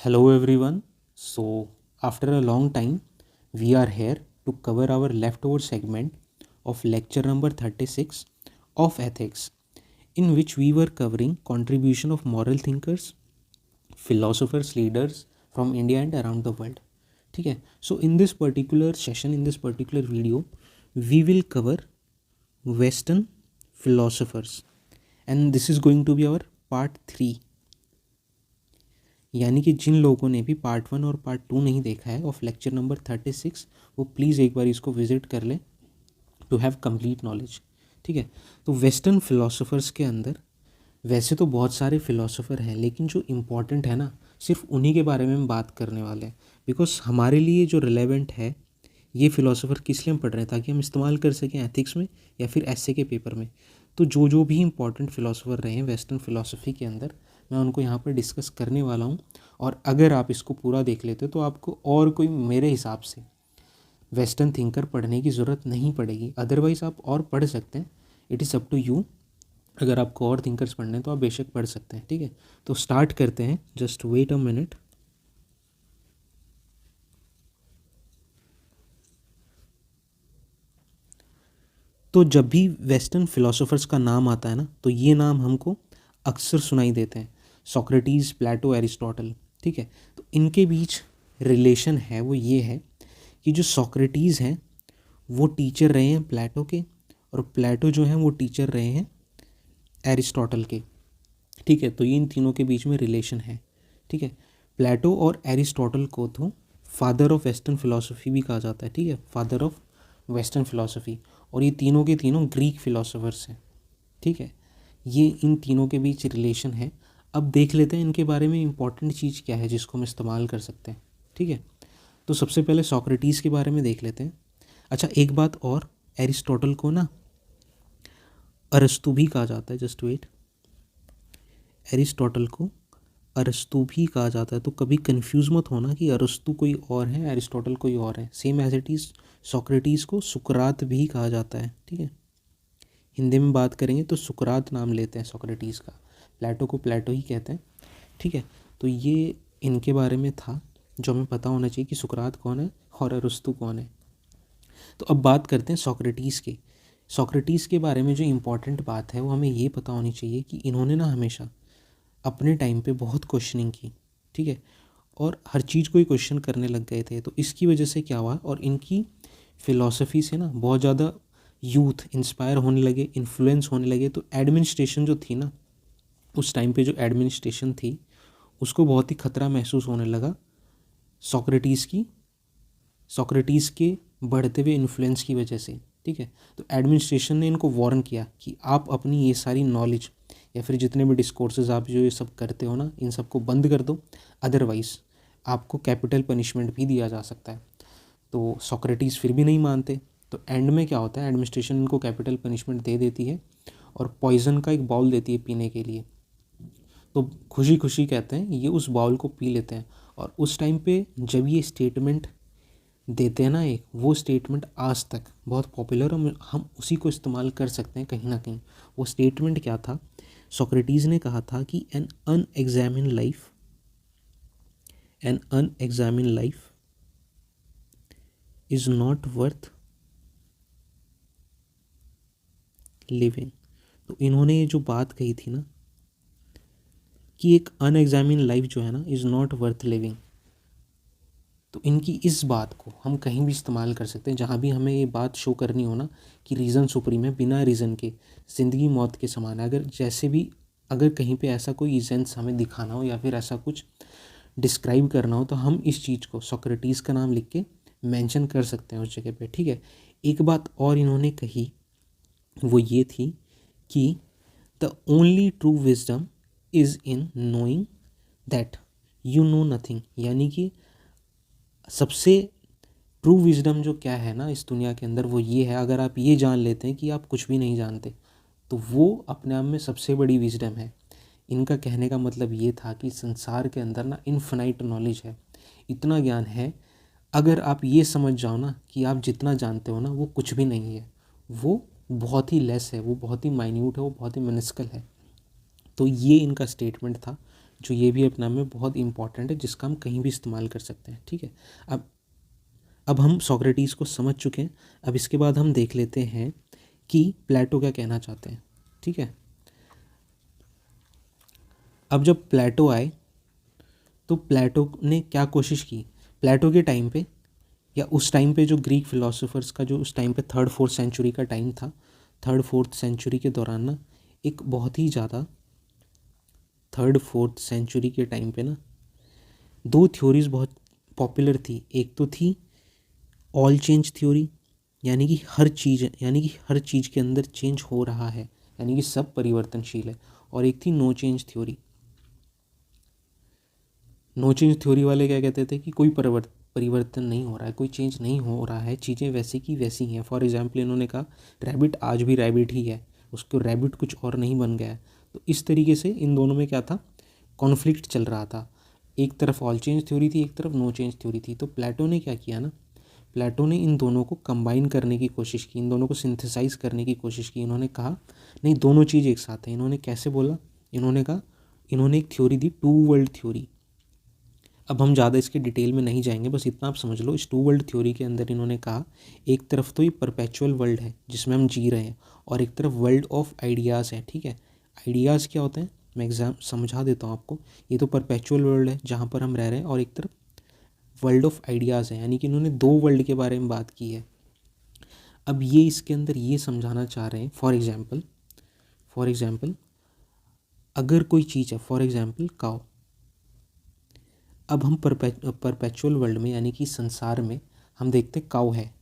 Hello everyone. So, after a long time, we are here to cover our leftover segment of lecture number 36 of ethics, in which we were covering contribution of moral thinkers, philosophers, leaders from India and around the world. ठीक है. So in this particular session, in this particular video, we will cover Western philosophers, and this is going to be our part 3. यानी कि जिन लोगों ने भी part 1 और part 2 नहीं देखा है ऑफ लेक्चर नंबर 36, वो प्लीज़ एक बार इसको विजिट कर लें टू हैव कंप्लीट नॉलेज. ठीक है. तो वेस्टर्न फिलोसोफर्स के अंदर वैसे तो बहुत सारे फिलोसोफर हैं, लेकिन जो इम्पॉर्टेंट है ना, सिर्फ उन्हीं के बारे में हम बात करने वाले हैं. बिकॉज हमारे लिए जो रिलेवेंट है, ये फिलोसोफर किस लिए हम पढ़ रहे हैं, ताकि हम इस्तेमाल कर सकें एथिक्स में या फिर एसे के पेपर में. तो जो भी इम्पॉर्टेंट फिलोसोफर रहे हैं वेस्टर्न फिलोसफी के अंदर, मैं उनको यहाँ पर डिस्कस करने वाला हूँ. और अगर आप इसको पूरा देख लेते तो आपको और कोई मेरे हिसाब से वेस्टर्न थिंकर पढ़ने की ज़रूरत नहीं पड़ेगी. अदरवाइज़ आप और पढ़ सकते हैं, it is up to you. अगर आपको और थिंकर्स पढ़ने हैं तो आप बेशक पढ़ सकते हैं. ठीक है. तो स्टार्ट करते हैं. Just wait a minute. तो जब भी वेस्टर्न फिलोसोफर्स का नाम आता है ना, तो ये नाम हमको अक्सर सुनाई देते हैं. सोक्रेटिस, प्लेटो, एरिस्टोटल. ठीक है. तो इनके बीच रिलेशन है वो ये है कि जो सोक्रेटिस हैं वो टीचर रहे हैं प्लेटो के, और प्लेटो जो हैं वो टीचर रहे हैं एरिस्टोटल के. ठीक है. तो ये इन तीनों के बीच में रिलेशन है. ठीक है. प्लेटो और एरिस्टोटल को तो फादर ऑफ वेस्टर्न फिलोसफी भी कहा जाता है. ठीक है. Father of western philosophy. और ये तीनों के तीनों ग्रीक फिलोसोफर्स हैं. ठीक है. ये इन तीनों के बीच रिलेशन है. अब देख लेते हैं इनके बारे में इम्पॉर्टेंट चीज़ क्या है जिसको हम इस्तेमाल कर सकते हैं. ठीक है. तो सबसे पहले सोक्रेटिस के बारे में देख लेते हैं. अच्छा, एक बात और, एरिस्टोटल को ना अरस्तु भी कहा जाता है. Just wait. एरिस्टोटल को अरस्तु भी कहा जाता है. तो कभी कंफ्यूज मत होना कि अरस्तु कोई और है, एरिस्टोटल कोई और है. Same as it is Socrates को सुकरात भी कहा जाता है. ठीक है. हिंदी में बात करेंगे तो सुकरात नाम लेते हैं सोक्रेटिस का. प्लेटो को प्लेटो ही कहते हैं. ठीक है. तो ये इनके बारे में था जो हमें पता होना चाहिए कि सुकरात कौन है और अरस्तु कौन है. तो अब बात करते हैं सोक्रेटिस के. सोक्रेटिस के बारे में जो इम्पोर्टेंट बात है वो हमें ये पता होनी चाहिए कि इन्होंने ना हमेशा अपने टाइम पे बहुत क्वेश्चनिंग की. ठीक है. और हर चीज़ को ही क्वेश्चन करने लग गए थे. तो इसकी वजह से क्या हुआ, और इनकी फ़िलॉसफ़ी से ना बहुत ज़्यादा यूथ इंस्पायर होने लगे, इन्फ्लुएंस होने लगे. तो एडमिनिस्ट्रेशन जो थी ना, उस टाइम पे जो एडमिनिस्ट्रेशन थी उसको बहुत ही ख़तरा महसूस होने लगा सोक्रेटिस के बढ़ते हुए इन्फ्लुएंस की वजह से. ठीक है. तो एडमिनिस्ट्रेशन ने इनको वार्न किया कि आप अपनी ये सारी नॉलेज या फिर जितने भी डिस्कोर्सेज आप जो ये सब करते हो ना, इन सब को बंद कर दो, अदरवाइज़ आपको कैपिटल पनिशमेंट भी दिया जा सकता है. तो सोक्रेटिस फिर भी नहीं मानते. तो एंड में क्या होता है, एडमिनिस्ट्रेशन इनको कैपिटल पनिशमेंट दे देती है और पॉइज़न का एक बाउल देती है पीने के लिए. तो खुशी खुशी कहते हैं ये उस बाउल को पी लेते हैं. और उस टाइम पे जब ये स्टेटमेंट देते हैं ना, एक वो स्टेटमेंट आज तक बहुत पॉपुलर, हम उसी को इस्तेमाल कर सकते हैं कहीं ना कहीं. वो स्टेटमेंट क्या था, सोक्रेटिस ने कहा था कि an unexamined life is not worth living. तो इन्होंने ये जो बात कही थी ना कि एक अनएग्जामिन लाइफ जो है ना इज़ नॉट वर्थ लिविंग, तो इनकी इस बात को हम कहीं भी इस्तेमाल कर सकते हैं. जहाँ भी हमें ये बात शो करनी हो ना कि रीज़न सुप्रीम है, बिना रीज़न के ज़िंदगी मौत के समान है. अगर कहीं पे ऐसा कोई इवेंट्स हमें दिखाना हो या फिर ऐसा कुछ डिस्क्राइब करना हो, तो हम इस चीज़ को सोक्रेटिस का नाम लिख के मेंशन कर सकते हैं उस जगह पे. ठीक है. एक बात और इन्होंने कही, वो ये थी कि the only true wisdom is in knowing that you know nothing. यानी कि सबसे ट्रू विजडम जो क्या है ना इस दुनिया के अंदर, वो ये है, अगर आप ये जान लेते हैं कि आप कुछ भी नहीं जानते, तो वो अपने आप में सबसे बड़ी विजडम है. इनका कहने का मतलब ये था कि संसार के अंदर ना इनफिनाइट नॉलेज है, इतना ज्ञान है. अगर आप ये समझ जाओ ना कि आप जितना जानते हो ना वो कुछ भी नहीं है, वो बहुत ही लेस है, वो बहुत ही माइन्यूट है, वो बहुत ही मिनिस्कल है. तो ये इनका स्टेटमेंट था जो ये भी अपना में बहुत इंपॉर्टेंट है, जिसका हम कहीं भी इस्तेमाल कर सकते हैं, ठीक है। अब हम सोक्रेटिस को समझ चुके हैं। अब इसके बाद हम देख लेते हैं कि प्लेटो क्या कहना चाहते हैं, ठीक है। अब जब प्लेटो आए तो प्लेटो ने क्या कोशिश की, प्लेटो के टाइम पे या उस टाइम पे जो ग्रीक फिलोसोफर्स का जो उस टाइम पे 3rd-4th सेंचुरी का टाइम था, 3rd-4th सेंचुरी के दौरान ना एक बहुत ही ज़्यादा 3rd-4th सेंचुरी के टाइम पे ना 2 थ्योरीज बहुत पॉपुलर थी। एक तो थी ऑल चेंज थ्योरी, यानी कि हर चीज़ के अंदर चेंज हो रहा है, यानी कि सब परिवर्तनशील है। और एक थी no change theory. No change theory वाले क्या कहते थे कि कोई परिवर्तन नहीं हो रहा है, कोई चेंज नहीं हो रहा है, चीज़ें वैसी की वैसी हैं। फॉर एग्जाम्पल इन्होंने कहा रैबिट आज भी रैबिट ही है, उसको रैबिट कुछ और नहीं बन गया है। तो इस तरीके से इन दोनों में क्या था, कॉन्फ्लिक्ट चल रहा था। एक तरफ ऑल चेंज थ्योरी थी, एक तरफ नो चेंज थ्योरी थी। तो प्लेटो ने क्या किया ना, प्लेटो ने इन दोनों को कंबाइन करने की कोशिश की, इन दोनों को सिंथेसाइज करने की कोशिश की। इन्होंने कहा नहीं, दोनों चीज़ एक साथ है। इन्होंने कैसे बोला, इन्होंने कहा, इन्होंने एक थ्योरी दी, टू वर्ल्ड थ्योरी। अब हम ज़्यादा इसके डिटेल में नहीं जाएंगे, बस इतना आप समझ लो। इस टू वर्ल्ड थ्योरी के अंदर इन्होंने कहा एक तरफ तो ये परपेचुअल वर्ल्ड है जिसमें हम जी रहे हैं, और एक तरफ वर्ल्ड ऑफ आइडियाज़ है, ठीक है। आइडियाज़ क्या होते हैं, मैं समझा देता हूँ आपको। ये तो परपेचुअल वर्ल्ड है जहाँ पर हम रह रहे हैं, और एक तरफ वर्ल्ड ऑफ आइडियाज़ है, यानी कि इन्होंने 2 वर्ल्ड के बारे में बात की है। अब ये इसके अंदर ये समझाना चाह रहे हैं, फॉर एग्ज़ाम्पल अगर कोई चीज़ है, फॉर एग्ज़ाम्पल काऊ। अब हम परपेचुअल वर्ल्ड में, यानी कि संसार में, हम देखते काऊ है,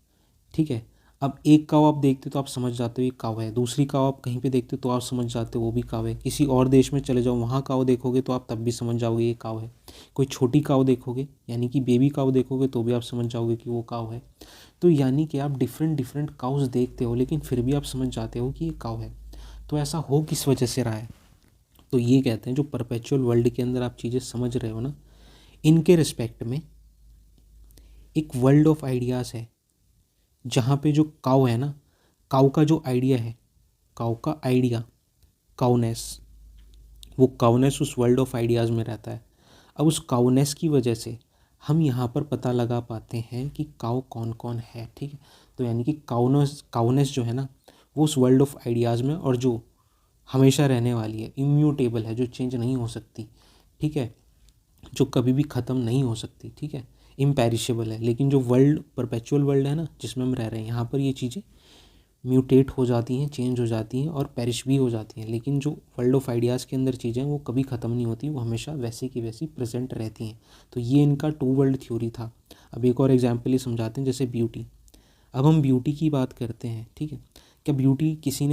ठीक है। अब एक काऊ आप देखते तो आप समझ जाते हो ये काऊ है, दूसरी काऊ आप कहीं पे देखते तो आप समझ जाते हो वो भी काऊ है। किसी और देश में चले जाओ, वहाँ काऊ देखोगे तो आप तब भी समझ जाओगे ये काऊ है। कोई छोटी काऊ देखोगे, यानी कि बेबी काऊ देखोगे, तो भी आप समझ जाओगे कि वो काऊ है। तो यानी कि आप डिफरेंट काउज देखते हो, लेकिन फिर भी आप समझ जाते हो कि ये काऊ है। तो ऐसा हो किस वजह से रहा है, तो ये कहते हैं जो परपेचुअल वर्ल्ड के अंदर आप चीज़ें समझ रहे हो ना, इनके रिस्पेक्ट में एक वर्ल्ड ऑफ आइडियाज़ है, जहाँ पे जो काऊ है ना, काऊ का जो आइडिया है, काऊ का आइडिया, काउनेस, वो काउनेस उस वर्ल्ड ऑफ आइडियाज़ में रहता है। अब उस काउनेस की वजह से हम यहाँ पर पता लगा पाते हैं कि काऊ कौन कौन है, ठीक है। तो यानी कि काउनेस जो है ना, वो उस वर्ल्ड ऑफ आइडियाज़ में, और जो हमेशा रहने वाली है, इम्यूटेबल है, जो चेंज नहीं हो सकती, ठीक है, जो कभी भी ख़त्म नहीं हो सकती, ठीक है, इम्पेरिशेबल है। लेकिन जो वर्ल्ड परपेचुअल वर्ल्ड है ना, जिसमें हम रह रहे हैं, यहाँ पर ये चीज़ें म्यूटेट हो जाती हैं, चेंज हो जाती हैं और पेरिश भी हो जाती हैं। लेकिन जो वर्ल्ड ऑफ आइडियाज़ के अंदर चीज़ें वो कभी ख़त्म नहीं होती, वो हमेशा वैसी की वैसी प्रेजेंट रहती हैं। तो ये इनका टू वर्ल्ड थ्योरी था। अब एक और एग्जाम्पल ही समझाते हैं, जैसे ब्यूटी। अब हम ब्यूटी की बात करते हैं, ठीक है। क्या ब्यूटी किसी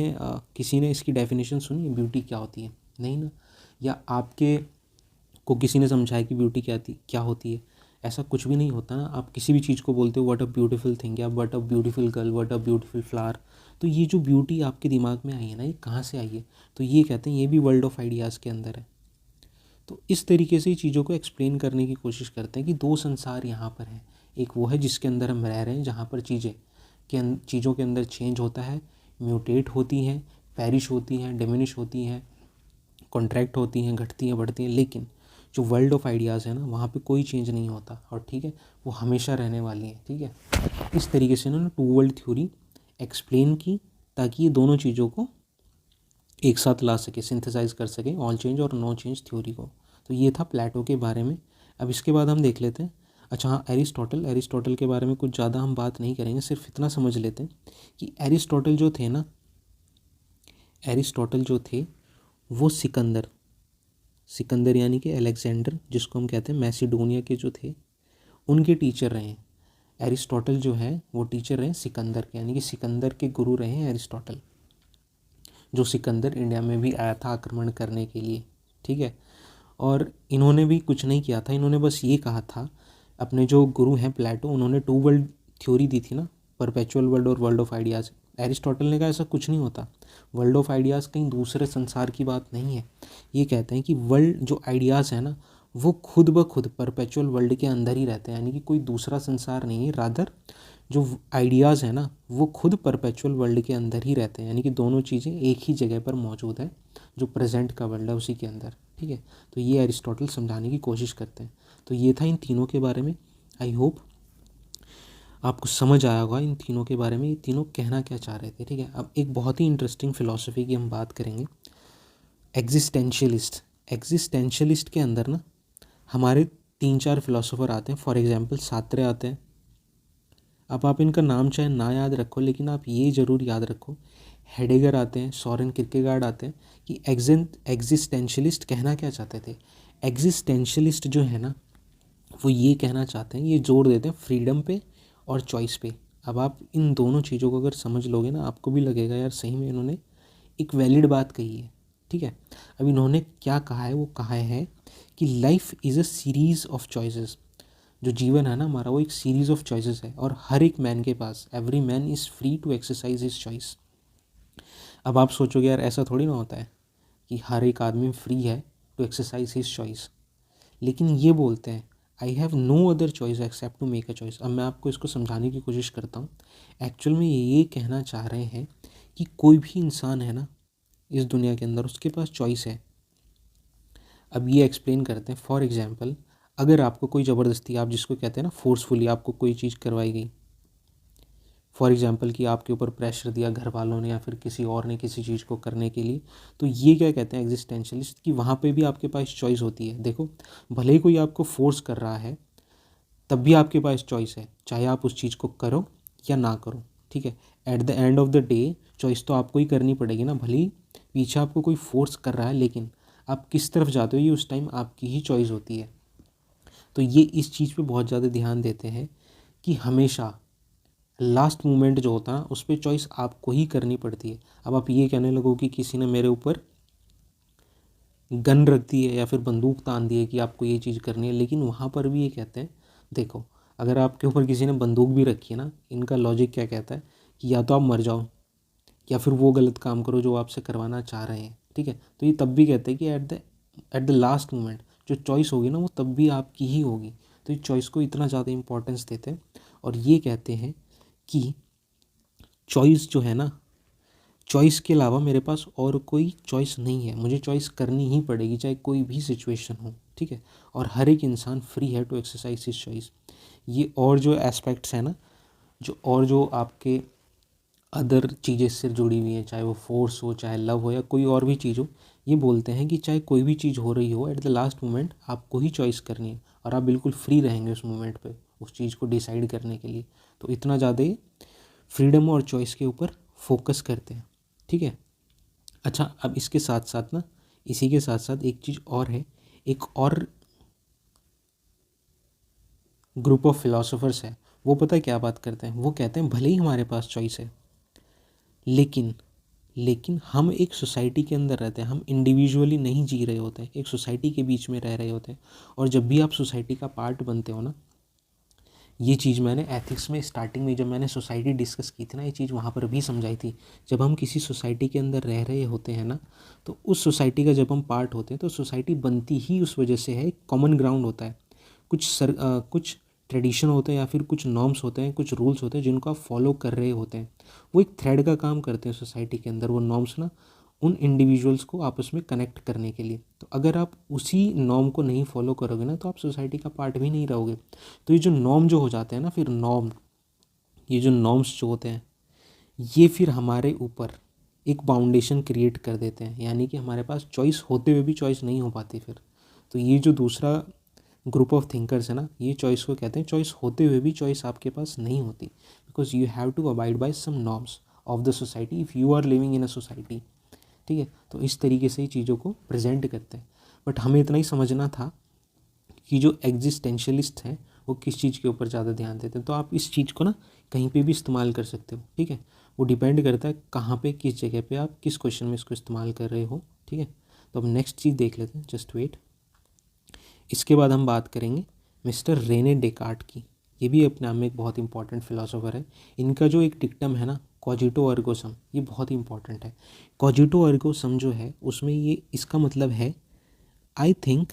ने इसकी डेफिनेशन सुनी है, ब्यूटी क्या होती है? नहीं ना। या आपके को किसी ने समझाया कि ब्यूटी क्या होती है? ऐसा कुछ भी नहीं होता ना। आप किसी भी चीज़ को बोलते हो व्हाट अ ब्यूटीफुल थिंग, या what a beautiful girl, what a beautiful flower, तो ये जो ब्यूटी आपके दिमाग में आई है ना, ये कहाँ से आई है? तो ये कहते हैं ये भी वर्ल्ड ऑफ आइडियाज़ के अंदर है। तो इस तरीके से चीज़ों को एक्सप्लेन करने की कोशिश करते हैं कि 2 संसार यहाँ पर हैं। एक वो है जिसके अंदर हम रह रहे हैं, जहाँ पर चीज़ों के अंदर चेंज होता है, म्यूटेट होती हैं, पेरिश होती हैं, डिमिनिश होती हैं, कॉन्ट्रैक्ट होती हैं, घटती हैं, बढ़ती हैं। लेकिन जो वर्ल्ड ऑफ आइडियाज़ है ना, वहाँ पे कोई चेंज नहीं होता, और ठीक है, वो हमेशा रहने वाली है, ठीक है। इस तरीके से उन्होंने टू वर्ल्ड थ्योरी एक्सप्लेन की, ताकि ये दोनों चीज़ों को एक साथ ला सके, सिंथेसाइज कर सके, ऑल चेंज और नो चेंज थ्योरी को। तो ये था प्लेटो के बारे में। अब इसके बाद हम देख लेते हैं, अच्छा हाँ, एरिस्टोटल के बारे में कुछ ज़्यादा हम बात नहीं करेंगे, सिर्फ इतना समझ लेते हैं कि एरिस्टोटल जो थे वो सिकंदर यानी कि अलेक्जेंडर, जिसको हम कहते हैं मैसिडोनिया के जो थे, उनके टीचर रहे हैं। एरिस्टोटल जो है वो टीचर रहे सिकंदर के, यानी कि सिकंदर के गुरु रहे हैं एरिस्टोटल, जो सिकंदर इंडिया में भी आया था आक्रमण करने के लिए, ठीक है। और इन्होंने भी कुछ नहीं किया था, इन्होंने बस ये कहा था, अपने जो गुरु हैं प्लेटो, उन्होंने टू वर्ल्ड थ्योरी दी थी ना, परपेचुअल वर्ल्ड और वर्ल्ड ऑफ आइडियाज़। एरिस्टोटल ने कहा ऐसा कुछ नहीं होता, वर्ल्ड ऑफ आइडियाज़ कहीं दूसरे संसार की बात नहीं है। ये कहते हैं कि वर्ल्ड जो आइडियाज़ है ना, वो खुद ब खुद परपेचुअल वर्ल्ड के अंदर ही रहते हैं, यानी कि कोई दूसरा संसार नहीं है। रादर जो आइडियाज़ है ना, वो खुद परपेचुअल वर्ल्ड के अंदर ही रहते हैं, यानी कि दोनों चीज़ें एक ही जगह पर मौजूद है, जो प्रेजेंट का वर्ल्ड है उसी के अंदर, ठीक है। तो ये एरिस्टोटल समझाने की कोशिश करते हैं। तो ये था इन तीनों के बारे में। आई होप आपको समझ आया होगा इन तीनों के बारे में, ये तीनों कहना क्या चाह रहे थे, ठीक है। अब एक बहुत ही इंटरेस्टिंग फिलॉसफी की हम बात करेंगे, एग्जिस्टेंशियलिस्ट। एग्जिस्टेंशियलिस्ट के अंदर ना हमारे 3-4 फिलोसोफर आते हैं। फॉर एग्जांपल सात्रे आते हैं। अब आप इनका नाम चाहे ना याद रखो, लेकिन आप ये ज़रूर याद रखो, हेडेगर आते हैं, सोरेन किरकेगार्ड आते हैं, कि एग्जिस्टेंशियलिस्ट कहना क्या चाहते थे। एग्जिस्टेंशियलिस्ट जो है ना, वो ये कहना चाहते हैं, ये जोर देते हैं फ्रीडम पे और चॉइस पे। अब आप इन दोनों चीज़ों को अगर समझ लोगे ना, आपको भी लगेगा यार सही में इन्होंने एक वैलिड बात कही है, ठीक है। अब इन्होंने क्या कहा है, वो कहा है कि life is a series of choices. जो जीवन है ना हमारा, वो एक सीरीज़ ऑफ चॉइसेस है, और हर एक मैन के पास, every man is free to exercise his choice. अब आप सोचोगे यार ऐसा थोड़ी ना होता है कि हर एक आदमी फ्री है टू एक्सरसाइज हिज चॉइस, लेकिन ये बोलते हैं I have no other choice except to make a choice. अब मैं आपको इसको समझाने की कोशिश करता हूँ। एक्चुअल में ये कहना चाह रहे हैं कि कोई भी इंसान है ना इस दुनिया के अंदर, उसके पास चॉइस है। अब ये एक्सप्लेन करते हैं। फॉर एग्जांपल, अगर आपको कोई ज़बरदस्ती, आप जिसको कहते हैं ना फोर्सफुली आपको कोई चीज़ करवाई गई, फॉर एग्जांपल कि आपके ऊपर प्रेशर दिया घर वालों ने या फिर किसी और ने किसी चीज़ को करने के लिए, तो ये क्या कहते हैं एग्जिस्टेंशियलिस्ट, कि वहाँ पे भी आपके पास चॉइस होती है। देखो, भले ही कोई आपको फोर्स कर रहा है, तब भी आपके पास चॉइस है, चाहे आप उस चीज़ को करो या ना करो, ठीक है। At the end of the day choice तो आपको ही करनी पड़ेगी ना, भले ही पीछे आपको कोई फोर्स कर रहा है, लेकिन आप किस तरफ जाते हो ये उस टाइम आपकी ही चॉइस होती है। तो ये इस चीज़ पे बहुत ज़्यादा ध्यान देते हैं कि हमेशा लास्ट मोमेंट जो होता है उस पर चॉइस आपको ही करनी पड़ती है। अब आप ये कहने लगो कि किसी ने मेरे ऊपर गन रख दी है या फिर बंदूक तान दी है कि आपको ये चीज़ करनी है, लेकिन वहाँ पर भी ये कहते हैं, देखो अगर आपके ऊपर किसी ने बंदूक भी रखी है ना, इनका लॉजिक क्या कहता है कि या तो आप मर जाओ या फिर वो गलत काम करो जो आपसे करवाना चाह रहे हैं, ठीक है। तो ये तब भी कहते हैं कि एट द लास्ट मोमेंट जो चॉइस होगी ना, वो तब भी आपकी ही होगी। तो ये चॉइस को इतना ज़्यादा इंपॉर्टेंस देते हैं, और ये कहते हैं कि चॉइस जो है ना, चॉइस के अलावा मेरे पास और कोई चॉइस नहीं है, मुझे चॉइस करनी ही पड़ेगी चाहे कोई भी सिचुएशन हो, ठीक है। और हर एक इंसान फ्री है टू एक्सरसाइज हिज चॉइस। ये और जो एस्पेक्ट्स हैं ना, जो आपके अदर चीज़ें से जुड़ी हुई हैं, चाहे वो फोर्स हो, चाहे लव हो, या कोई और भी चीज़ हो, ये बोलते हैं कि चाहे कोई भी चीज़ हो रही हो, एट द लास्ट मोमेंट आपको ही चॉइस करनी है, और आप बिल्कुल फ्री रहेंगे उस मोमेंट पे उस चीज़ को डिसाइड करने के लिए। तो इतना ज़्यादा फ्रीडम और चॉइस के ऊपर फोकस करते हैं, ठीक है। अच्छा, अब इसके साथ साथ ना, इसी के साथ साथ एक चीज़ और है, एक और ग्रुप ऑफ फिलोसोफर्स है, वो पता है क्या बात करते हैं, वो कहते हैं भले ही हमारे पास चॉइस है, लेकिन हम एक सोसाइटी के अंदर रहते हैं, हम इंडिविजुअली नहीं जी रहे होते हैं, एक सोसाइटी के बीच में रह रहे होते हैं। और जब भी आप सोसाइटी का पार्ट बनते हो ना, ये चीज़ मैंने एथिक्स में स्टार्टिंग में जब मैंने सोसाइटी डिस्कस की थी ना, ये चीज़ वहाँ पर भी समझाई थी। जब हम किसी सोसाइटी के अंदर रह रहे होते हैं ना, तो उस सोसाइटी का जब हम पार्ट होते हैं, तो सोसाइटी बनती ही उस वजह से है, कॉमन ग्राउंड होता है, कुछ ट्रेडिशन होते हैं या फिर कुछ नॉर्म्स होते हैं, कुछ रूल्स होते हैं जिनको आप फॉलो कर रहे होते हैं। वो एक थ्रेड का काम करते हैं सोसाइटी के अंदर, वो नॉर्म्स ना, उन इंडिविजुअल्स को आपस में कनेक्ट करने के लिए। तो अगर आप उसी नॉर्म को नहीं फॉलो करोगे ना, तो आप सोसाइटी का पार्ट भी नहीं रहोगे। तो ये जो नॉर्म जो हो जाते हैं ना, फिर ये जो नॉर्म्स जो होते हैं, ये फिर हमारे ऊपर एक बाउंडेशन क्रिएट कर देते हैं, यानी कि हमारे पास चॉइस होते हुए भी चॉइस नहीं हो पाती फिर। तो ये जो दूसरा ग्रुप ऑफ थिंकर्स है ना, ये चॉइस को कहते हैं, चॉइस होते हुए भी चॉइस आपके पास नहीं होती, because you have to abide by some norms of the society if you are living in a society, ठीक है। तो इस तरीके से ही चीज़ों को प्रेजेंट करते हैं। बट हमें इतना ही समझना था कि जो एग्जिस्टेंशियलिस्ट हैं वो किस चीज़ के ऊपर ज़्यादा ध्यान देते हैं। तो आप इस चीज़ को ना कहीं पे भी इस्तेमाल कर सकते हो, ठीक है। वो डिपेंड करता है कहाँ पे, किस जगह पे आप किस क्वेश्चन में इसको इस्तेमाल कर रहे हो, ठीक है। तो अब नेक्स्ट चीज़ देख लेते हैं, जस्ट वेट। इसके बाद हम बात करेंगे मिस्टर रेने डेकार्ट की। ये भी अपने आप में एक बहुत इंपॉर्टेंट फिलोसोफर है। इनका जो एक डिक्टम है ना, कॉजिटो अर्गो सम, ये बहुत इंपॉर्टेंट है। कॉजिटो अर्गो सम जो है, उसमें ये इसका मतलब है I think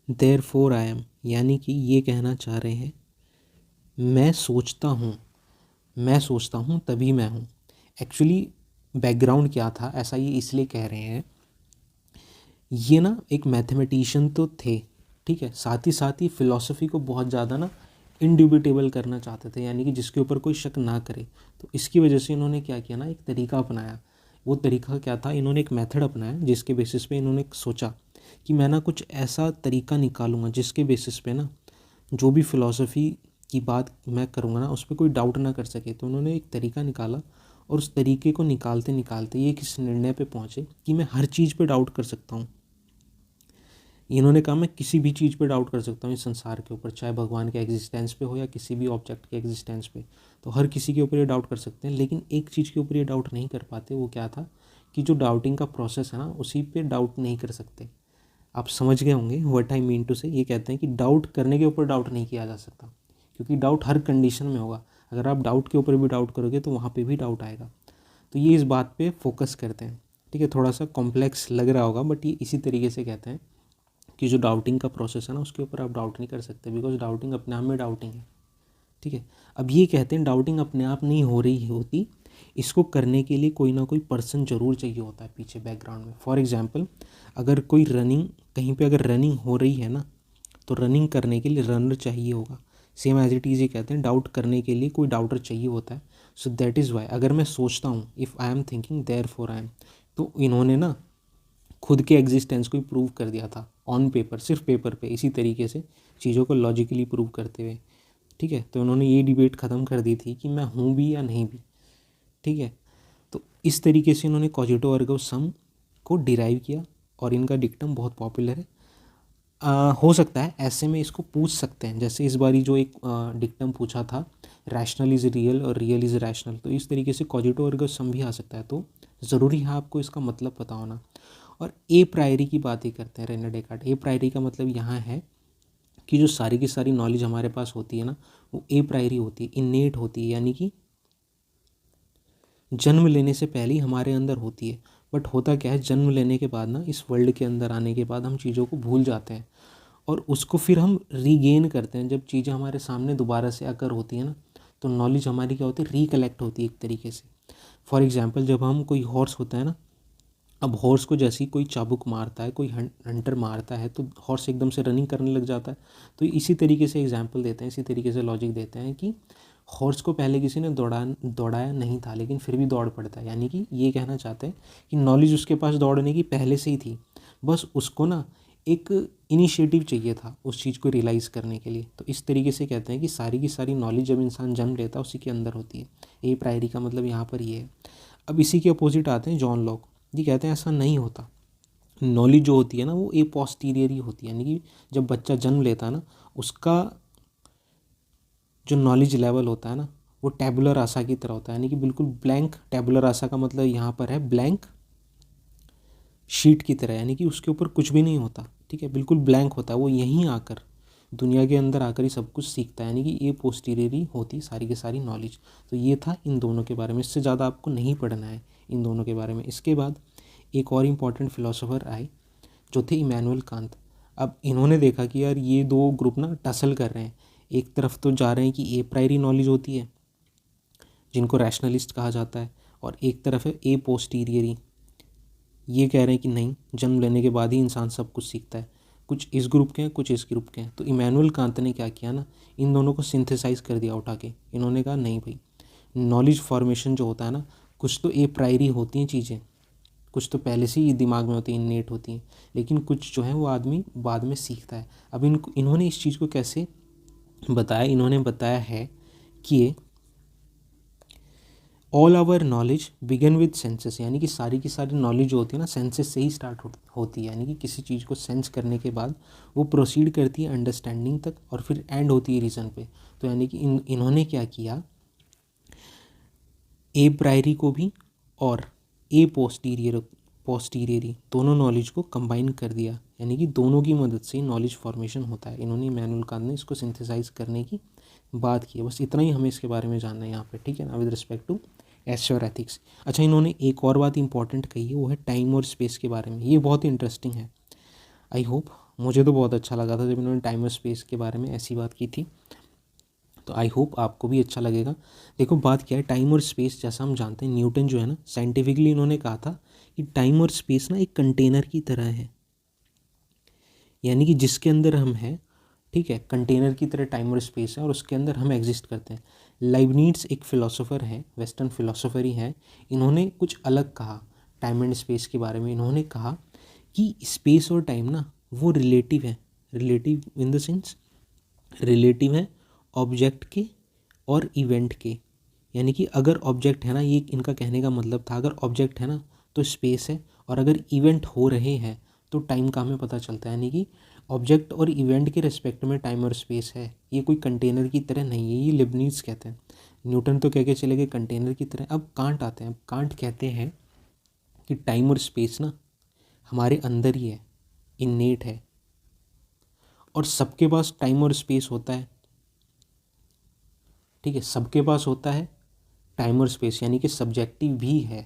therefore I am, यानी कि ये कहना चाह रहे हैं मैं सोचता हूँ तभी मैं हूँ। एक्चुअली बैकग्राउंड क्या था, ऐसा ये इसलिए कह रहे हैं ये ना एक मैथमेटिशियन तो थे, ठीक है, साथ ही फिलॉसफी को बहुत ज़्यादा ना इंडिबिटेबल करना चाहते थे, यानी कि जिसके ऊपर कोई शक ना करे। तो इसकी वजह से इन्होंने क्या किया ना, एक तरीका अपनाया। वो तरीका क्या था, इन्होंने एक मेथड अपनाया जिसके बेसिस पे इन्होंने सोचा कि मैं ना कुछ ऐसा तरीका निकालूंगा जिसके बेसिस पे ना जो भी फिलॉसफी की बात मैं करूँगा ना उस पर कोई डाउट ना कर सके। तो उन्होंने एक तरीका निकाला और उस तरीके को निकालते निकालते ये किस निर्णय पे पहुँचे कि मैं हर चीज़ पे डाउट कर सकता हूँ। इन्होंने कहा मैं किसी भी चीज़ पे डाउट कर सकता हूँ इस संसार के ऊपर, चाहे भगवान के एग्जिस्टेंस पे हो या किसी भी ऑब्जेक्ट के एग्जिस्टेंस पे। तो हर किसी के ऊपर ये डाउट कर सकते हैं, लेकिन एक चीज़ के ऊपर ये डाउट नहीं कर पाते। वो क्या था कि जो डाउटिंग का प्रोसेस है ना उसी पे डाउट नहीं कर सकते। आप समझ गए होंगे व्हाट आई मीन टू से। ये कहते हैं कि डाउट करने के ऊपर डाउट नहीं किया जा सकता, क्योंकि डाउट हर कंडीशन में होगा। अगर आप डाउट के ऊपर भी डाउट करोगे तो वहाँ पे भी डाउट आएगा। तो ये इस बात पे फोकस करते हैं, ठीक है। थोड़ा सा कॉम्प्लेक्स लग रहा होगा, बट ये इसी तरीके से कहते हैं कि जो डाउटिंग का प्रोसेस है ना उसके ऊपर आप डाउट नहीं कर सकते, बिकॉज डाउटिंग अपने आप में डाउटिंग है, ठीक है। अब ये कहते हैं डाउटिंग अपने आप नहीं हो रही होती, इसको करने के लिए कोई ना कोई पर्सन ज़रूर चाहिए होता है पीछे बैकग्राउंड में। फॉर एग्जांपल, अगर कोई रनिंग कहीं पे अगर रनिंग हो रही है ना, तो रनिंग करने के लिए रनर चाहिए होगा। सेम एज इट इज़ ये कहते हैं डाउट करने के लिए कोई डाउटर चाहिए होता है। सो दैट इज़ वाई अगर मैं सोचता हूँ, if I am thinking therefore I am, तो इन्होंने ना खुद के एग्जिस्टेंस को ही प्रूव कर दिया था ऑन पेपर, सिर्फ पेपर पे, इसी तरीके से चीज़ों को लॉजिकली प्रूव करते हुए, ठीक है। तो उन्होंने ये डिबेट ख़त्म कर दी थी कि मैं हूँ भी या नहीं भी, ठीक है। तो इस तरीके से इन्होंने कॉजिटो अर्गो सम को डिराइव किया और इनका डिक्टम बहुत पॉपुलर है। हो सकता है ऐसे में इसको पूछ सकते हैं, जैसे इस बारी जो एक डिक्टम पूछा था, रैशनल इज़ रियल और रियल इज़ रैशनल, तो इस तरीके से कॉजिटो अर्गो सम भी आ सकता है। तो ज़रूरी है आपको इसका मतलब पता होना। और ए प्रायरी की बात ही करते हैं रेने डेकार्ट। ए प्रायरी का मतलब यहाँ है कि जो सारी की सारी नॉलेज हमारे पास होती है ना, वो ए प्रायरी होती है, इनेट होती है, यानी कि जन्म लेने से पहले ही हमारे अंदर होती है। बट होता क्या है, जन्म लेने के बाद ना, इस वर्ल्ड के अंदर आने के बाद हम चीज़ों को भूल जाते हैं और उसको फिर हम रीगेन करते हैं जब चीज़ें हमारे सामने दोबारा से अकर होती है ना। तो नॉलेज हमारी क्या होती है, रिकलेक्ट होती है एक तरीके से। फॉर एग्जाम्पल, जब हम कोई हॉर्स होता है ना, अब हॉर्स को जैसे ही कोई चाबुक मारता है, कोई हंटर मारता है, तो हॉर्स एकदम से रनिंग करने लग जाता है। तो इसी तरीके से एग्जाम्पल देते हैं, इसी तरीके से लॉजिक देते हैं कि हॉर्स को पहले किसी ने दौड़ाया नहीं था, लेकिन फिर भी दौड़ पड़ता है। यानी कि ये कहना चाहते हैं कि नॉलेज उसके पास दौड़ने की पहले से ही थी, बस उसको ना एक इनिशिएटिव चाहिए था उस चीज़ को रियलाइज़ करने के लिए। तो इस तरीके से कहते हैं कि सारी की सारी नॉलेज जब इंसान जन्म लेता है उसी के अंदर होती है। ए प्रायरी का मतलब यहाँ पर ये है। अब इसी के अपोजिट आते हैं जॉन लॉक। ये कहते हैं ऐसा नहीं होता, नॉलेज जो होती है ना वो ए पोस्टीरियर ही होती है, यानी कि जब बच्चा जन्म लेता है ना, उसका जो नॉलेज लेवल होता है ना वो टैबुलर आसा की तरह होता है, यानी कि बिल्कुल ब्लैंक। टैबुलर आसा का मतलब यहाँ पर है ब्लैंक शीट की तरह, यानी कि उसके ऊपर कुछ भी नहीं होता, ठीक है, बिल्कुल ब्लैंक होता है। वो यहीं आकर, दुनिया के अंदर आकर ही सब कुछ सीखता है, यानी कि ये पोस्टीरियरी होती सारी की सारी नॉलेज। तो ये था इन दोनों के बारे में, इससे ज़्यादा आपको नहीं पढ़ना है इन दोनों के बारे में। इसके बाद एक और इम्पॉर्टेंट फिलोसोफर आए जो थे इमैनुअल कांत। अब इन्होंने देखा कि यार ये दो ग्रुप ना टसल कर रहे हैं, एक तरफ तो जा रहे हैं कि ए प्रायरी नॉलेज होती है जिनको रैशनलिस्ट कहा जाता है, और एक तरफ है ए पोस्टीरियरी, ये कह रहे हैं कि नहीं, जन्म लेने के बाद ही इंसान सब कुछ सीखता है। कुछ इस ग्रुप के हैं, कुछ इस ग्रुप के हैं। तो इमैनुअल कांत ने क्या किया ना, इन दोनों को सिंथेसाइज कर दिया उठा के। इन्होंने कहा नहीं भाई, नॉलेज फॉर्मेशन जो होता है ना, कुछ तो ए प्रायरी होती हैं चीज़ें, कुछ तो पहले से ही दिमाग में होती हैं, इन्नेट होती हैं, लेकिन कुछ जो है वो आदमी बाद में सीखता है। अब इन्होंने इस चीज़ को कैसे बताया, इन्होंने बताया है कि all our knowledge began with senses, यानी कि सारी की सारी नॉलेज जो होती है ना सेंसेस से ही स्टार्ट होती है, यानी कि किसी चीज़ को सेंस करने के बाद वो प्रोसीड करती है अंडरस्टैंडिंग तक और फिर एंड होती है रीज़न पे। तो यानी कि इन्होंने क्या किया, ए प्रायरी को भी और ए पोस्टीरियरी दोनों नॉलेज को कंबाइन कर दिया, यानी कि दोनों की मदद से नॉलेज फॉर्मेशन होता है। इन्होंने इमैनुअल कांत ने इसको सिंथेसाइज करने की बात की है। बस इतना ही हमें इसके बारे में जानना है यहाँ पे, ठीक है ना, विद रिस्पेक्ट टू एस और एथिक्स। अच्छा, इन्होंने एक और बात इंपॉर्टेंट कही है, वो है टाइम और स्पेस के बारे में। ये बहुत इंटरेस्टिंग है। आई होप, मुझे तो बहुत अच्छा लगा था जब इन्होंने टाइम और स्पेस के बारे में ऐसी बात की थी, तो आई होप आपको भी अच्छा लगेगा। देखो बात क्या है, टाइम और स्पेस जैसा हम जानते हैं, न्यूटन जो है ना साइंटिफिकली इन्होंने कहा था कि टाइम और स्पेस ना एक कंटेनर की तरह है। यानी कि जिसके अंदर हम हैं, ठीक है, कंटेनर की तरह टाइम और स्पेस है और उसके अंदर हम एग्जिस्ट करते हैं। लाइबनिट्ज़ एक फ़िलासफ़र है, वेस्टर्न फ़िलासफ़र ही है। इन्होंने कुछ अलग कहा टाइम एंड स्पेस के बारे में। इन्होंने कहा कि स्पेस और टाइम ना वो रिलेटिव है। Relative in the sense, relative है ऑब्जेक्ट के और इवेंट के। यानी कि अगर ऑब्जेक्ट है ना, ये इनका कहने का मतलब था, अगर ऑब्जेक्ट है ना तो स्पेस है, और अगर इवेंट हो रहे हैं तो टाइम का हमें पता चलता है। यानी कि ऑब्जेक्ट और इवेंट के रिस्पेक्ट में टाइम और स्पेस है, ये कोई कंटेनर की तरह नहीं है। ये लिबनीज़ कहते हैं। न्यूटन तो कह के चले गए कंटेनर की तरह। अब कांट आते हैं। अब कांट कहते हैं कि टाइम और स्पेस ना हमारे अंदर ही है, इन्नेट है, और सबके पास टाइम और स्पेस होता है। ठीक है, सबके पास होता है टाइम और स्पेस, यानी कि सब्जेक्टिव भी है।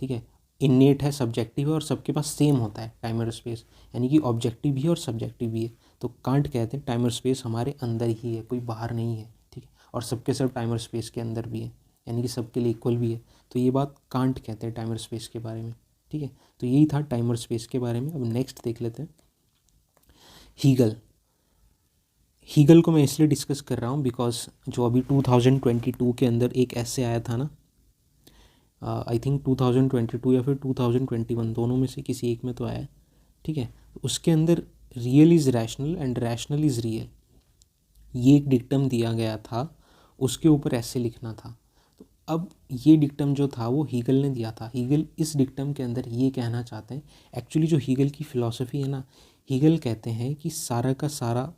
ठीक है, इन्नेट है, सब्जेक्टिव है, और सबके पास सेम होता है टाइम और स्पेस, यानी कि ऑब्जेक्टिव भी है और सब्जेक्टिव भी है। तो कांट कहते हैं टाइम और स्पेस हमारे अंदर ही है, कोई बाहर नहीं है। ठीक है, और सबके सब टाइम और स्पेस के अंदर भी है, यानी कि सबके लिए इक्वल भी है। तो ये बात कांट कहते हैं टाइम और स्पेस के बारे में। ठीक है, तो यही था टाइम और स्पेस के बारे में। अब नेक्स्ट देख लेते हैं हीगल। हीगल को मैं इसलिए डिस्कस कर रहा हूँ बिकॉज जो अभी 2022 के अंदर एक ऐसे आया था ना, आई थिंक 2022 या फिर 2021, दोनों में से किसी एक में तो आया है। ठीक है, उसके अंदर real is rational and rational is real, ये एक डिक्टम दिया गया था, उसके ऊपर ऐसे लिखना था। तो अब ये डिक्टम जो था वो हीगल ने दिया था। हीगल इस डिक्टम के अंदर ये कहना चाहते हैं, एक्चुअली जो हीगल की फ़िलॉसफी है ना, हीगल कहते हैं कि सारा का सारा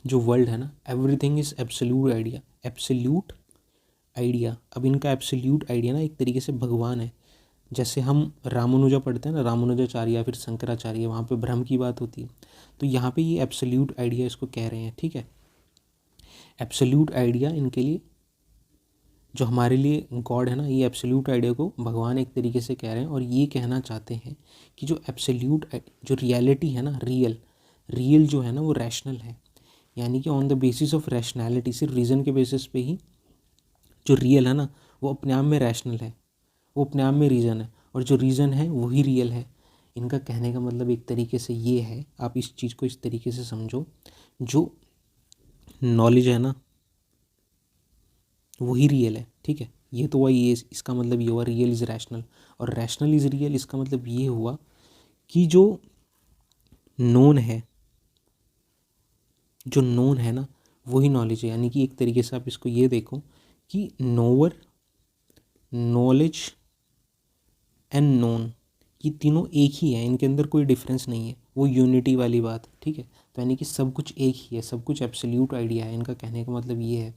जो वर्ल्ड है ना, everything is absolute idea. Absolute idea, अब इनका एब्सोल्यूट आइडिया ना एक तरीके से भगवान है। जैसे हम रामानुजा पढ़ते हैं ना, रामानुजाचार्य या फिर शंकराचार्य, वहाँ पे ब्रह्म की बात होती है। तो यहाँ पे ये एब्सोल्यूट आइडिया इसको कह रहे हैं। ठीक है, एब्सोल्यूट आइडिया इनके लिए, जो हमारे लिए गॉड है ना, ये एब्सोल्यूट आइडिया को भगवान एक तरीके से कह रहे हैं। और ये कहना चाहते हैं कि जो एब्सोल्यूट, जो रियलिटी है ना, रियल जो है ना वो रैशनल है। यानी कि on the basis of rationality, सिर्फ रीज़न के बेसिस पे ही जो रियल है ना वो अपने आप में रैशनल है, वो अपने आप में रीज़न है, और जो रीज़न है वही रियल है। इनका कहने का मतलब एक तरीके से ये है, आप इस चीज़ को इस तरीके से समझो, जो नॉलेज है ना वही रियल है। ठीक है, ये तो हुआ, ये इसका मतलब ये हुआ रियल इज़ रैशनल, और रैशनल इज़ रियल, इसका मतलब ये हुआ कि जो नोन है, जो नोन है ना वही नॉलेज है। यानी कि एक तरीके से आप इसको ये देखो कि नोवर, नॉलेज एंड नोन, ये तीनों एक ही है, इनके अंदर कोई डिफरेंस नहीं है, वो यूनिटी वाली बात। ठीक है, तो यानी कि सब कुछ एक ही है, सब कुछ एब्सोल्यूट आइडिया है। इनका कहने का मतलब ये है।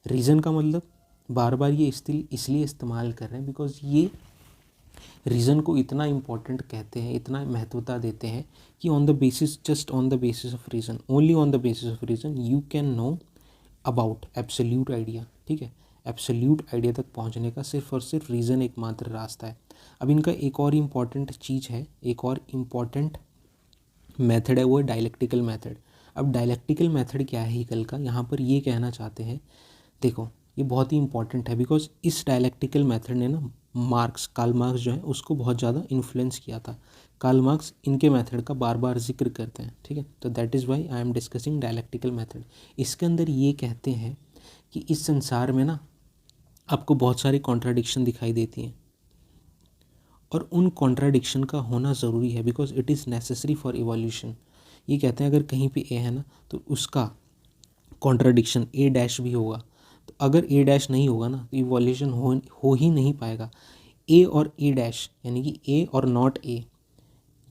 रीज़न का मतलब बार बार ये इसलिए इस्तेमाल कर रहे हैं बिकॉज ये रीज़न को इतना इम्पोर्टेंट कहते हैं, इतना महत्वता देते हैं कि on the basis, just on the basis of reason, only on the basis of reason you can know about absolute idea. ठीक है, एब्सोल्यूट आइडिया तक पहुंचने का सिर्फ और सिर्फ रीज़न एकमात्र रास्ता है। अब इनका एक और इम्पॉर्टेंट चीज़ है, एक और इम्पॉर्टेंट मेथड है, वो है डायलेक्टिकल मेथड। अब डायलेक्टिकल मेथड क्या है हीगल का, यहाँ पर ये कहना चाहते हैं, देखो ये बहुत ही इंपॉर्टेंट है बिकॉज इस डायलेक्टिकल मेथड ने ना कार्ल मार्क्स जो है उसको बहुत ज़्यादा इन्फ्लुएंस किया था। कार्ल मार्क्स इनके मेथड का बार बार जिक्र करते हैं। ठीक है, तो that is why I am discussing dialectical method. इसके अंदर ये कहते हैं कि इस संसार में ना आपको बहुत सारी कॉन्ट्राडिक्शन दिखाई देती हैं, और उन कॉन्ट्राडिक्शन का होना ज़रूरी है because it is necessary for evolution. ये कहते हैं अगर कहीं पे ए है ना तो उसका कॉन्ट्राडिक्शन ए डैश भी होगा। तो अगर ए डैश नहीं होगा ना तो इवोल्यूशन हो ही नहीं पाएगा। ए और ए डैश, यानी कि ए और नॉट ए,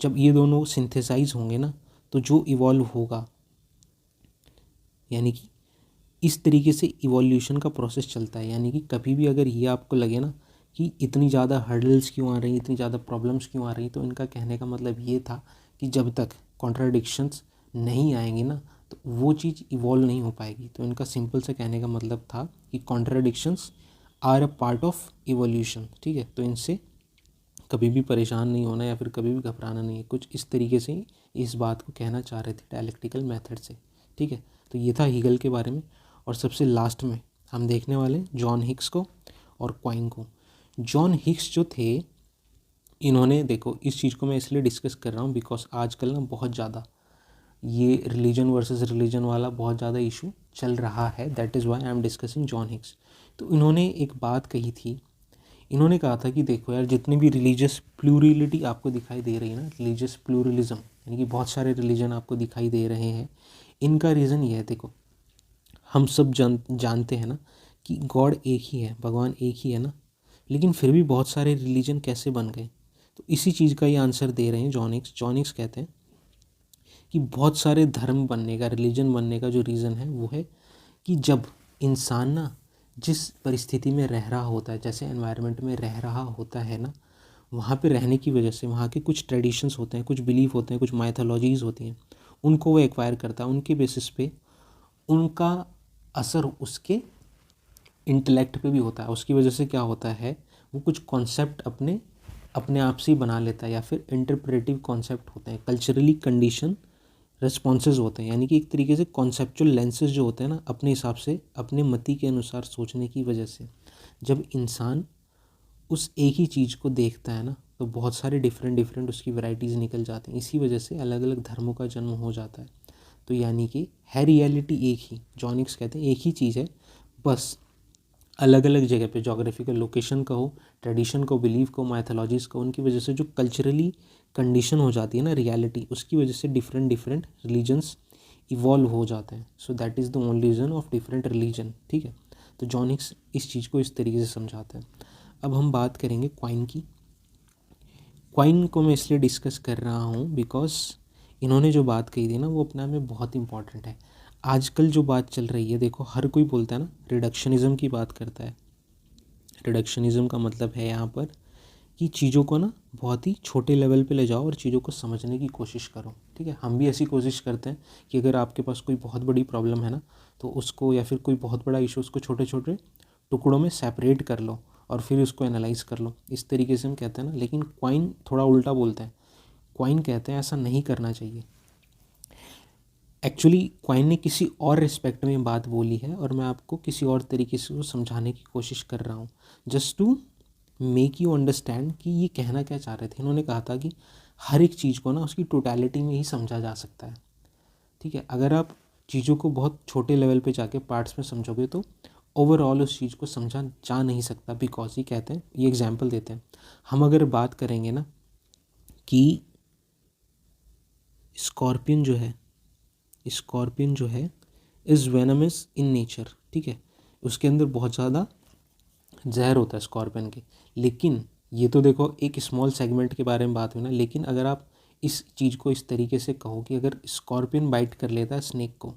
जब ये दोनों सिंथेसाइज होंगे ना तो जो इवॉल्व होगा, यानी कि इस तरीके से इवोल्यूशन का प्रोसेस चलता है। यानी कि कभी भी अगर ये आपको लगे ना कि इतनी ज़्यादा हर्डल्स क्यों आ रही, इतनी ज़्यादा प्रॉब्लम्स क्यों आ रही, तो इनका कहने का मतलब ये था कि जब तक कॉन्ट्राडिक्शंस नहीं आएंगी ना तो वो चीज़ इवॉल्व नहीं हो पाएगी। तो इनका सिंपल से कहने का मतलब था कि contradictions are a part of evolution. ठीक है, तो इनसे कभी भी परेशान नहीं होना या फिर कभी भी घबराना नहीं है, कुछ इस तरीके से इस बात को कहना चाह रहे थे डायलेक्टिकल मेथड से। ठीक है, तो ये था हीगल के बारे में। और सबसे लास्ट में हम देखने वाले जॉन हिक्स को और क्वाइन को। जॉन हिक्स जो थे, इन्होंने, देखो इस चीज़ को मैं इसलिए डिस्कस कर रहा हूँ बिकॉज आजकल ना बहुत ज़्यादा ये रिलीजन वर्सेस रिलीजन वाला बहुत ज़्यादा इशू चल रहा है, that is why I am discussing John Hicks. तो इन्होंने एक बात कही थी, इन्होंने कहा था कि देखो यार, जितनी भी रिलीजियस प्लूरिलिटी आपको दिखाई दे रही है ना, रिलीजियस प्लूरलिज्म यानी कि बहुत सारे रिलीजन आपको दिखाई दे रहे हैं, इनका रीज़न ये है, देखो हम सब जानते हैं ना कि गॉड एक ही है, भगवान एक ही है ना, लेकिन फिर भी बहुत सारे रिलीजन कैसे बन गए। तो इसी चीज़ का ये आंसर दे रहे हैं जॉन हिक्स कहते हैं कि बहुत सारे धर्म बनने का, रिलीजन बनने का जो रीज़न है वो है कि जब इंसान ना जिस परिस्थिति में रह रहा होता है, जैसे एनवायरनमेंट में रह रहा होता है ना, वहाँ पे रहने की वजह से वहाँ के कुछ ट्रेडिशंस होते हैं, कुछ बिलीफ होते हैं, कुछ माइथोलॉजीज़ होती हैं, उनको वो एक्वायर करता है, उनके बेसिस पे उनका असर उसके इंटेलेक्ट पे भी होता है। उसकी वजह से क्या होता है, वो कुछ कॉन्सेप्ट अपने अपने आप से ही बना लेता है, या फिर इंटरप्रेटिव कॉन्सेप्ट होते हैं, कल्चरली कंडीशन रिस्पॉन्सेज होते हैं, यानी कि एक तरीके से कॉन्सेप्चुअल लेंसेज जो होते हैं ना, अपने हिसाब से अपने मति के अनुसार सोचने की वजह से जब इंसान उस एक ही चीज़ को देखता है ना, तो बहुत सारे डिफरेंट उसकी वैरायटीज़ निकल जाती हैं। इसी वजह से अलग अलग धर्मों का जन्म हो जाता है। तो यानी कि है रियलिटी एक ही, जॉन हिक्स कहते हैं एक ही चीज़ है, बस अलग अलग जगह पे, जोग्राफिकल लोकेशन का हो, ट्रेडिशन को, बिलीव को, माइथोलॉजीज़ को, उनकी वजह से जो कल्चरली कंडीशन हो जाती है ना रियलिटी, उसकी वजह से डिफरेंट रिलीजन्स इवॉल्व हो जाते हैं। So that is the only reason of different religion, ठीक है। तो जॉन हिक्स इस चीज़ को इस तरीके से समझाते हैं। अब हम बात करेंगे क्वाइन की। क्वाइन को मैं इसलिए डिस्कस कर रहा हूँ बिकॉज इन्होंने जो बात कही थी ना, वो अपने आप में बहुत इंपॉर्टेंट है। आजकल जो बात चल रही है, देखो हर कोई बोलता है ना, रिडक्शनिज़म की बात करता है। रिडक्शनिज़म का मतलब है यहाँ पर कि चीज़ों को ना बहुत ही छोटे लेवल पे ले जाओ और चीज़ों को समझने की कोशिश करो, ठीक है। हम भी ऐसी कोशिश करते हैं कि अगर आपके पास कोई बहुत बड़ी प्रॉब्लम है ना, तो उसको, या फिर कोई बहुत बड़ा इशू, उसको छोटे छोटे टुकड़ों में सेपरेट कर लो और फिर उसको एनालाइज कर लो, इस तरीके से हम कहते हैं ना। लेकिन क्वाइन थोड़ा उल्टा बोलते हैं। क्वाइन कहते हैं ऐसा नहीं करना चाहिए। एक्चुअली क्वाइन ने किसी और रिस्पेक्ट में बात बोली है, और मैं आपको किसी और तरीके से वो समझाने की कोशिश कर रहा हूँ, just to make you understand कि ये कहना क्या चाह रहे थे। इन्होंने कहा था कि हर एक चीज़ को ना उसकी टोटलिटी में ही समझा जा सकता है, ठीक है। अगर आप चीज़ों को बहुत छोटे लेवल पे जाके पार्ट्स में समझोगे तो ओवरऑल उस चीज़ को समझा जा नहीं सकता। बिकॉज ये कहते हैं, ये एग्जांपल देते हैं, हम अगर बात करेंगे ना कि स्कॉर्पियन जो है इज़ वेनमस इन नेचर, ठीक है। उसके अंदर बहुत ज़्यादा जहर होता है स्कॉर्पियन के। लेकिन ये तो देखो एक स्मॉल सेगमेंट के बारे में बात हुई ना, लेकिन अगर आप इस चीज़ को इस तरीके से कहो कि अगर स्कॉर्पियन बाइट कर लेता है स्नेक को,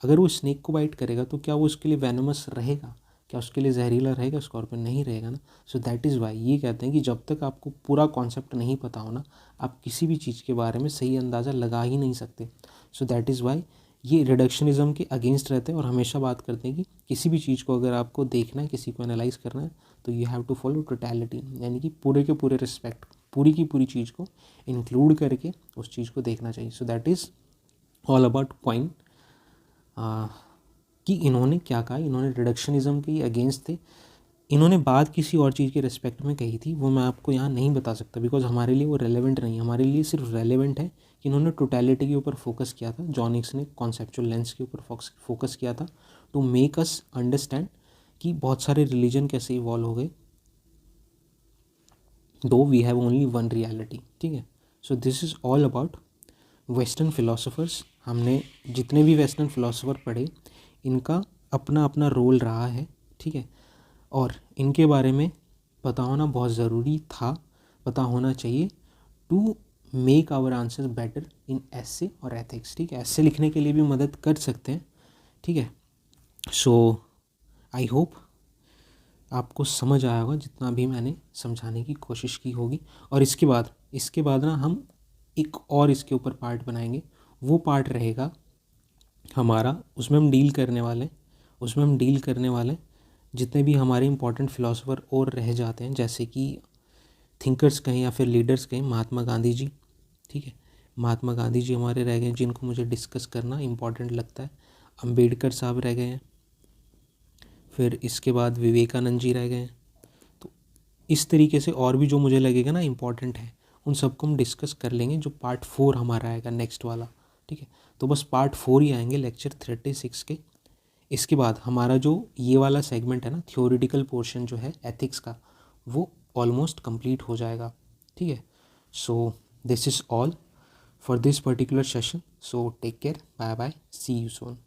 अगर वो स्नेक को बाइट करेगा तो क्या वो उसके लिए वेनमस रहेगा, क्या उसके लिए जहरीला रहेगा स्कॉर्पियन? नहीं रहेगा ना। सो दैट इज़ वाई ये कहते हैं कि जब तक आपको पूरा कॉन्सेप्ट नहीं पता हो ना, आप किसी भी चीज़ के बारे में सही अंदाज़ा लगा ही नहीं सकते। सो दैट इज़ वाई ये रिडक्शनिज़म के अगेंस्ट रहते हैं और हमेशा बात करते हैं कि किसी भी चीज़ को अगर आपको देखना है, किसी को एनालाइज करना है, तो you have to follow totality, यानी कि पूरे के पूरे रिस्पेक्ट, पूरी की पूरी चीज़ को इंक्लूड करके उस चीज़ को देखना चाहिए। So that is all about coin. कि इन्होंने क्या कहा, इन्होंने रिडक्शनिज़म के अगेंस्ट थे। इन्होंने बात किसी और चीज़ के रिस्पेक्ट में कही थी, वो मैं आपको यहाँ नहीं बता सकता बिकॉज हमारे लिए वो रेलेवेंट नहीं है। हमारे लिए सिर्फ रेलेवेंट है कि इन्होंने टोटलिटी के ऊपर फोकस किया था, जॉन हिक्स ने कॉन्सेप्चुअल लेंस के ऊपर फोकस किया था, टू मेक अस अंडरस्टैंड कि बहुत सारे रिलीजन कैसे इवॉल्व हो गए, though we have only one reality, ठीक है। So this is all about western philosophers. हमने जितने भी वेस्टर्न फिलोसोफर पढ़े, इनका अपना अपना रोल रहा है, ठीक है। और इनके बारे में पता होना बहुत ज़रूरी था, पता होना चाहिए, to make our answers better in essay और एथिक्स, ठीक है। एसे लिखने के लिए भी मदद कर सकते हैं, ठीक है। सो आई होप आपको समझ आया होगा जितना भी मैंने समझाने की कोशिश की होगी। और इसके बाद ना हम एक और इसके ऊपर पार्ट बनाएंगे। वो पार्ट रहेगा हमारा, उसमें हम डील करने वाले जितने भी हमारे इंपॉर्टेंट फिलोसोफर और रह जाते हैं, जैसे कि थिंकर्स कहें या फिर लीडर्स कहें, महात्मा गांधी जी, ठीक है। महात्मा गांधी जी हमारे रह गए जिनको मुझे डिस्कस करना इम्पॉर्टेंट लगता है। अंबेडकर साहब रह गए हैं, फिर इसके बाद विवेकानंद जी रह गए हैं। तो इस तरीके से और भी जो मुझे लगेगा ना इम्पॉर्टेंट है, उन सबको हम डिस्कस कर लेंगे जो पार्ट 4 हमारा आएगा नेक्स्ट वाला, ठीक है। तो बस पार्ट 4 ही आएंगे लेक्चर 36 के। इसके बाद हमारा जो ये वाला सेगमेंट है ना, थियोरिटिकल पोर्शन जो है एथिक्स का, वो ऑलमोस्ट कंप्लीट हो जाएगा, ठीक है। So this is all for this particular session, so take care, bye bye, see you soon.